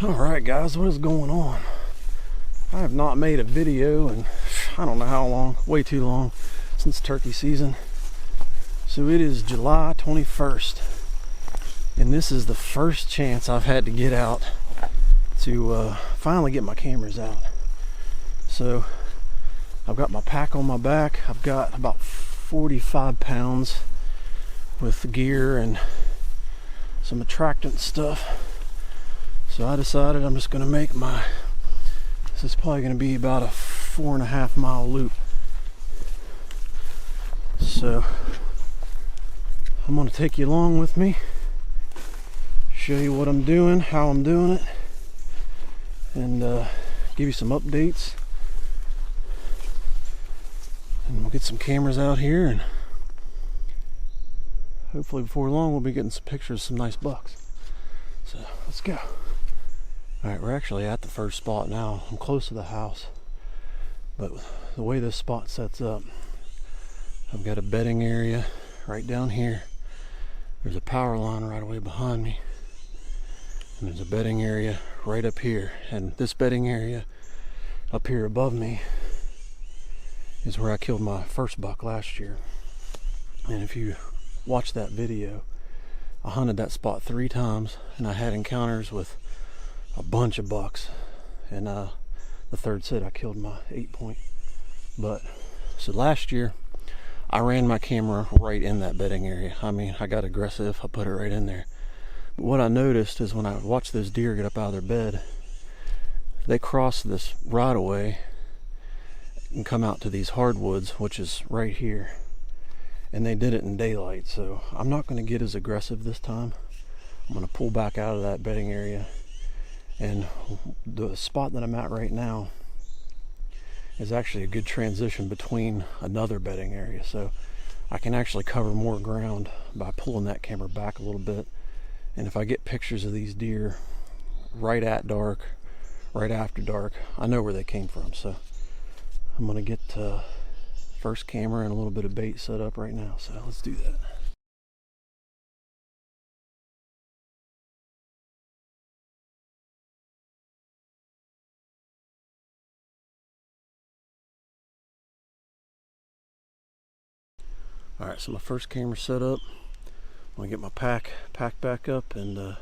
Alright guys, what is going on? I have not made a video in I don't know how long, way too long, since turkey season. So it is July 21st, and this is the first chance I've had to get out to finally get my cameras out. So I've got my pack on my back. I've got about 45 pounds with gear and some attractant stuff. So I decided I'm just going to make this is probably going to be about a 4.5 mile loop. So I'm going to take you along with me, show you what I'm doing, how I'm doing it, and give you some updates. And we'll get some cameras out here, and hopefully before long we'll be getting some pictures of some nice bucks. So let's go. Alright, we're actually at the first spot now. I'm close to the house, but the way this spot sets up, I've got a bedding area right down here. There's a power line right away behind me, and there's a bedding area right up here. And this bedding area up here above me is where I killed my first buck last year. And if you watch that video, I hunted that spot 3 times, and I had encounters with a bunch of bucks, and the third sit I killed my 8-point. But so last year I ran my camera right in that bedding area. I mean, I got aggressive, I put it right in there. But what I noticed is when I watched those deer get up out of their bed, they cross this right away and come out to these hardwoods, which is right here, and they did it in daylight. So I'm not going to get as aggressive this time. I'm going to pull back out of that bedding area. And the spot that I'm at right now is actually a good transition between another bedding area. So I can actually cover more ground by pulling that camera back a little bit. And if I get pictures of these deer right at dark, right after dark, I know where they came from. So I'm going to get first camera and a little bit of bait set up right now. So let's do that. Alright, so my first camera set up. I'm going to get my pack back up, and I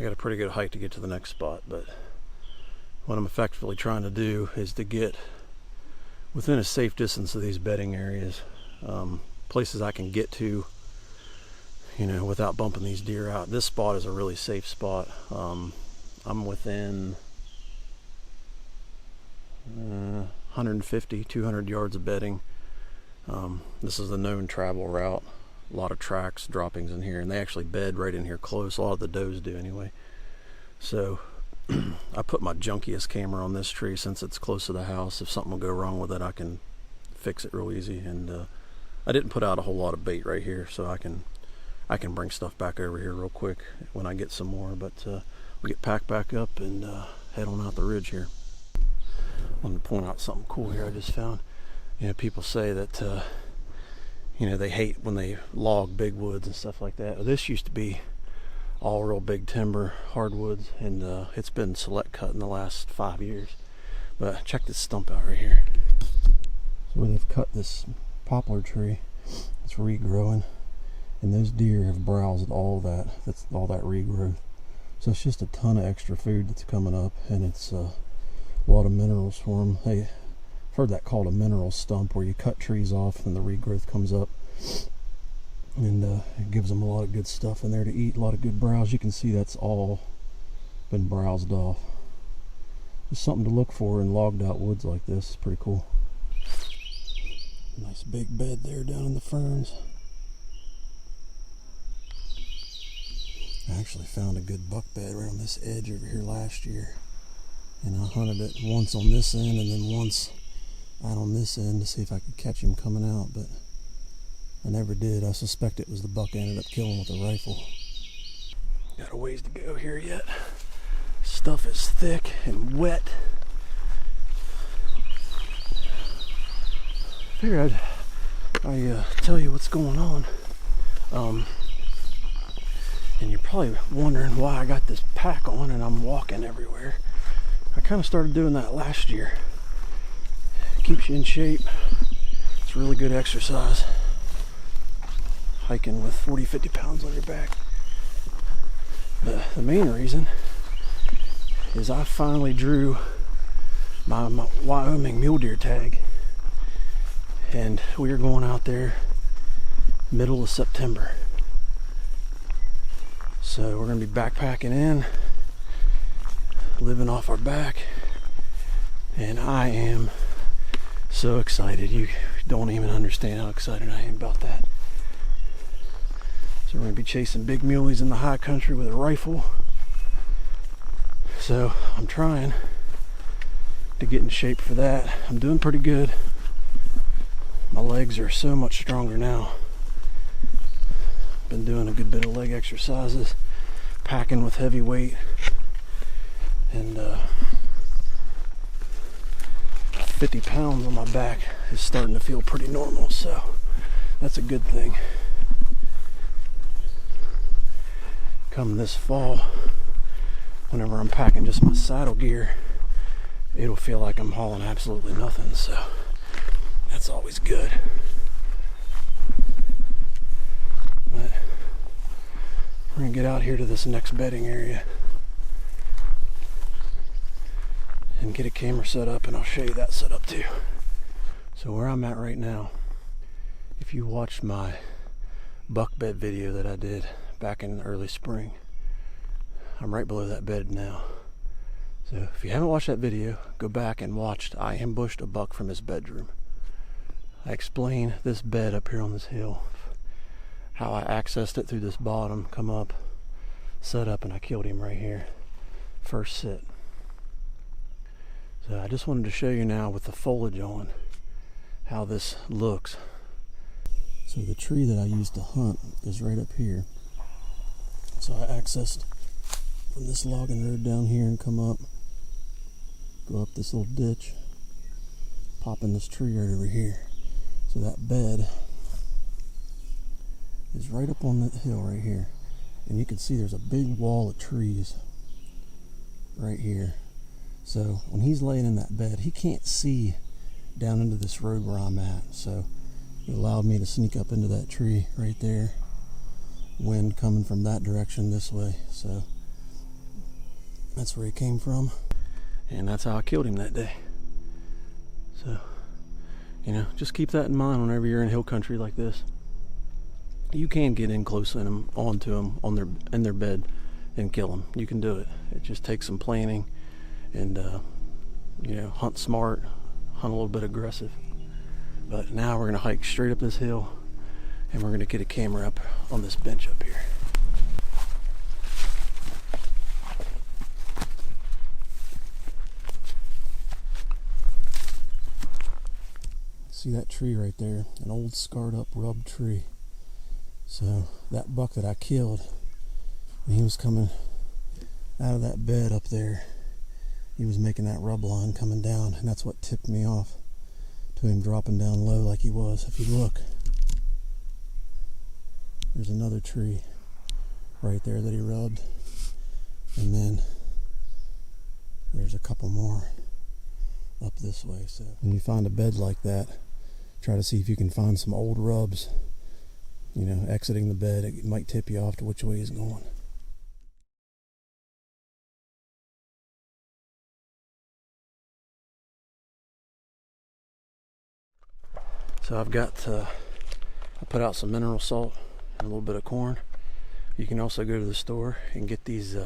got a pretty good height to get to the next spot. But what I'm effectively trying to do is to get within a safe distance of these bedding areas, places I can get to, you know, without bumping these deer out. This spot is a really safe spot. I'm within 150, 200 yards of bedding. This is the known travel route. A lot of tracks, droppings in here, and they actually bed right in here close. A lot of the does do anyway. So I put my junkiest camera on this tree since it's close to the house. If something will go wrong with it, I can fix it real easy. And I didn't put out a whole lot of bait right here, so I can bring stuff back over here real quick when I get some more. But we'll get packed back up and head on out the ridge here. I wanted to point out something cool here I just found. You know, people say that, you know, they hate when they log big woods and stuff like that. Well, this used to be all real big timber, hardwoods, and it's been select cut in the last 5 years. But check this stump out right here. So where they've cut this poplar tree, it's regrowing, and those deer have browsed all that. That's all that regrowth. So it's just a ton of extra food that's coming up, and it's a lot of minerals for them. Hey, heard that called a mineral stump, where you cut trees off and the regrowth comes up, and it gives them a lot of good stuff in there to eat, a lot of good browse. You can see that's all been browsed off. Just something to look for in logged out woods like this. It's pretty cool. Nice big bed there down in the ferns. I actually found a good buck bed right on this edge over here last year, and I hunted it once on this end and then once out on this end to see if I could catch him coming out, but I never did. I suspect it was the buck I ended up killing with a rifle. Got a ways to go here yet. Stuff is thick and wet. Figured I'd tell you what's going on. And you're probably wondering why I got this pack on and I'm walking everywhere. I kind of started doing that last year. It keeps you in shape. It's really good exercise. Hiking with 40-50 pounds on your back. The main reason is I finally drew my Wyoming mule deer tag, and we are going out there middle of September. So we're going to be backpacking in, living off our back, and I am so excited. You don't even understand how excited I am about that. So we're going to be chasing big muleys in the high country with a rifle. So I'm trying to get in shape for that. I'm doing pretty good. My legs are so much stronger now. Been doing a good bit of leg exercises, packing with heavy weight, and 50 pounds on my back is starting to feel pretty normal, so that's a good thing. Come this fall, whenever I'm packing just my saddle gear, it'll feel like I'm hauling absolutely nothing, so that's always good. But we're gonna get out here to this next bedding area and get a camera set up, and I'll show you that setup too. So where I'm at right now, if you watched my buck bed video that I did back in early spring, I'm right below that bed now. So if you haven't watched that video, go back and watch. I ambushed a buck from his bedroom. I explain this bed up here on this hill, how I accessed it through this bottom, come up, set up, and I killed him right here. First sit. So I just wanted to show you now with the foliage on how this looks. So the tree that I used to hunt is right up here. So I accessed from this logging road down here and come up, go up this little ditch, pop in this tree right over here. So that bed is right up on that hill right here. And you can see there's a big wall of trees right here. So when he's laying in that bed, he can't see down into this road where I'm at. So it allowed me to sneak up into that tree right there. Wind coming from that direction this way. So that's where he came from. And that's how I killed him that day. So, you know, just keep that in mind whenever you're in hill country like this. You can get in close in them, onto them in their bed and kill them. You can do it. It just takes some planning and you know, hunt smart, hunt a little bit aggressive. But now we're gonna hike straight up this hill, and we're gonna get a camera up on this bench up here. See that tree right there? An old scarred up rub tree. So that buck that I killed, when he was coming out of that bed up there, he was making that rub line coming down, and that's what tipped me off to him dropping down low like he was. If you look, there's another tree right there that he rubbed, and then there's a couple more up this way. So when you find a bed like that, try to see if you can find some old rubs, you know, exiting the bed. It might tip you off to which way he's going. So I've got I put out some mineral salt and a little bit of corn. You can also go to the store and get these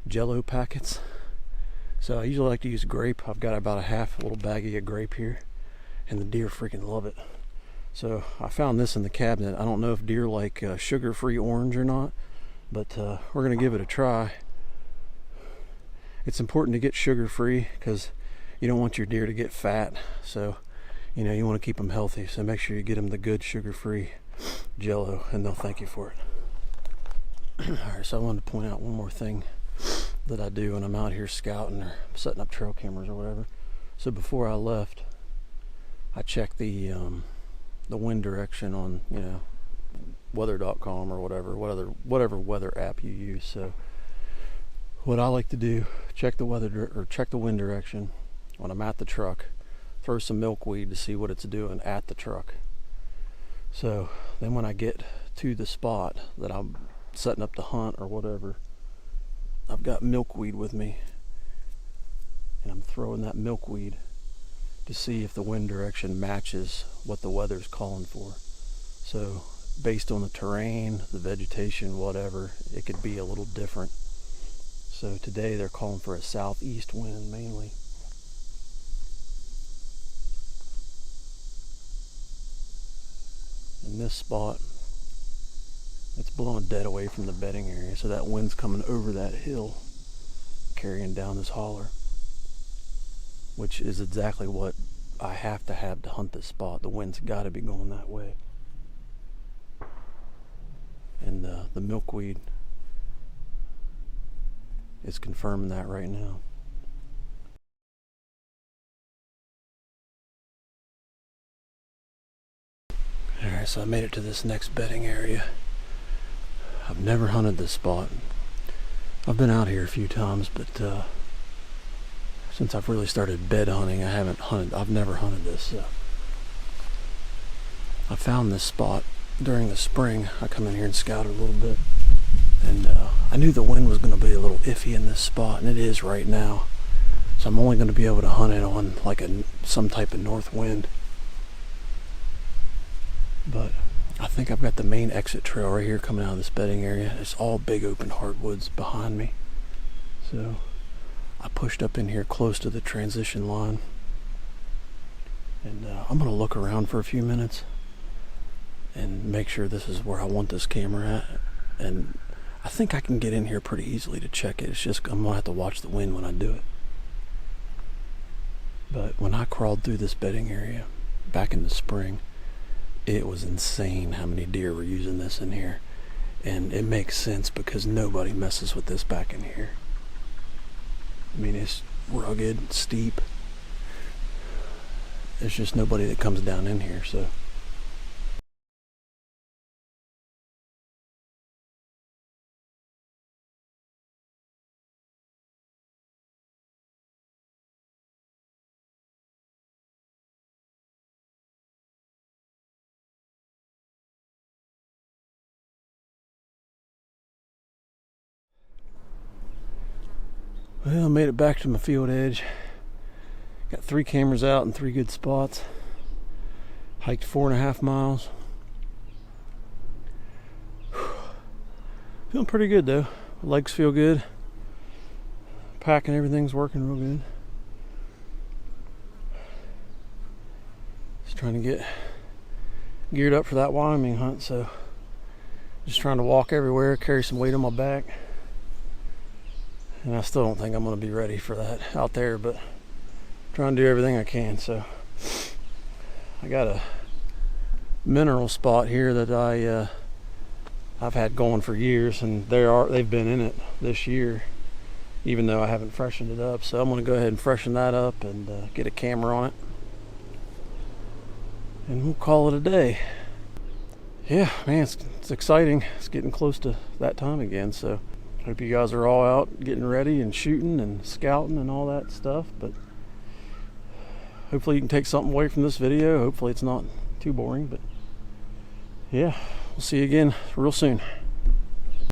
Jello packets. So I usually like to use grape. I've got about a little baggie of grape here, and the deer freaking love it. So I found this in the cabinet. I don't know if deer like sugar-free orange or not, but we're gonna give it a try. It's important to get sugar-free because you don't want your deer to get fat. So, you know, you want to keep them healthy. So make sure you get them the good sugar-free Jello, and they'll thank you for it. All right, so I wanted to point out one more thing that I do when I'm out here scouting or setting up trail cameras or whatever. So before I left, I checked the wind direction on, you know, weather.com or whatever weather app you use. So what I like to do, check the wind direction when I'm at the truck, throw some milkweed to see what it's doing at the truck. So then when I get to the spot that I'm setting up to hunt or whatever, I've got milkweed with me, and I'm throwing that milkweed to see if the wind direction matches what the weather's calling for. So based on the terrain, the vegetation, whatever, it could be a little different. So today they're calling for a southeast wind mainly. In this spot, it's blowing dead away from the bedding area, so that wind's coming over that hill, carrying down this holler, which is exactly what I have to hunt this spot. The wind's got to be going that way. And the milkweed is confirming that right now. Alright, so I made it to this next bedding area. I've never hunted this spot. I've been out here a few times, but since I've really started bed hunting, I've never hunted this. So I found this spot during the spring. I come in here and scouted a little bit, and I knew the wind was going to be a little iffy in this spot, and it is right now. So I'm only going to be able to hunt it on like some type of north wind. But I think I've got the main exit trail right here coming out of this bedding area. It's all big open hardwoods behind me. So I pushed up in here close to the transition line, and I'm going to look around for a few minutes and make sure this is where I want this camera at. And I think I can get in here pretty easily to check it. It's just I'm going to have to watch the wind when I do it. But when I crawled through this bedding area back in the spring, it was insane how many deer were using this in here. And it makes sense because nobody messes with this back in here. I mean, it's rugged, steep. There's just nobody that comes down in here, so. Well, I made it back to my field edge. Got 3 cameras out in 3 good spots. Hiked 4.5 miles. Feeling pretty good though. My legs feel good. Packing, everything's working real good. Just trying to get geared up for that Wyoming hunt, so just trying to walk everywhere, carry some weight on my back. And I still don't think I'm going to be ready for that out there, but I'm trying to do everything I can. So I got a mineral spot here that I've had going for years, and they've been in it this year, even though I haven't freshened it up. So I'm going to go ahead and freshen that up and get a camera on it, and we'll call it a day. Yeah, man, it's exciting. It's getting close to that time again, so hope you guys are all out getting ready and shooting and scouting and all that stuff. But hopefully you can take something away from this video. Hopefully it's not too boring, but yeah, we'll see you again real soon.